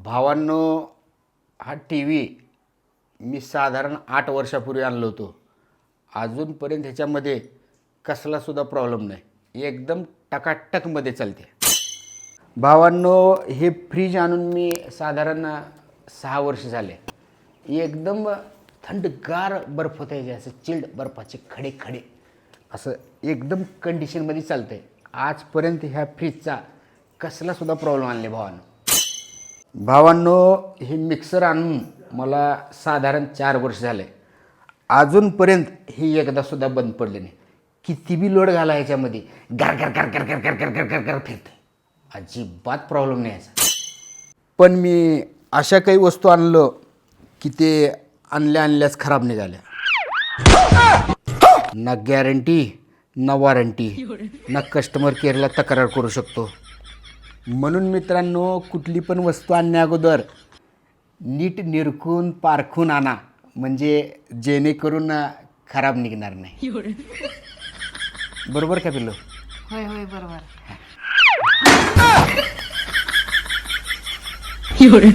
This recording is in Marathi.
भावांनो, हा टी व्ही मी साधारण 8 वर्षापूर्वी आणलो होतो. अजूनपर्यंत ह्याच्यामध्ये कसलासुद्धा प्रॉब्लेम नाही, एकदम टकाटकमध्ये चालते. भावांनो, हे फ्रीज आणून मी साधारण 6 वर्ष झाले. एकदम थंडगार बर्फ होतं, आहे असं चिल्ड बर्फाचे खडे खडे असं एकदम कंडिशनमध्ये चालतं आहे. आजपर्यंत ह्या फ्रीजचा कसलासुद्धा प्रॉब्लेम आणले भावांनो, हे मिक्सर आणून मला साधारण 4 वर्ष झाले. अजूनपर्यंत हे एकदासुद्धा बंद पडले नाही. किती बी लोड घाला ह्याच्यामध्ये गर गर गर गर गर गर गर गर गर गर फिरते, अजिबात प्रॉब्लेम नाही याचा. पण मी अशा काही वस्तू आणलं की ते आणल्याच खराब निघाल्या. ना गॅरंटी ना वॉरंटी ना कस्टमर केअरला तक्रार करू शकतो. म्हणून मित्रांनो, कुठली पण वस्तू आणण्या अगोदर नीट निरखून पारखून आणा, म्हणजे जेणेकरून खराब निघणार नाही. बरोबर का पिल्लू? होय होय बरोबर. एवढं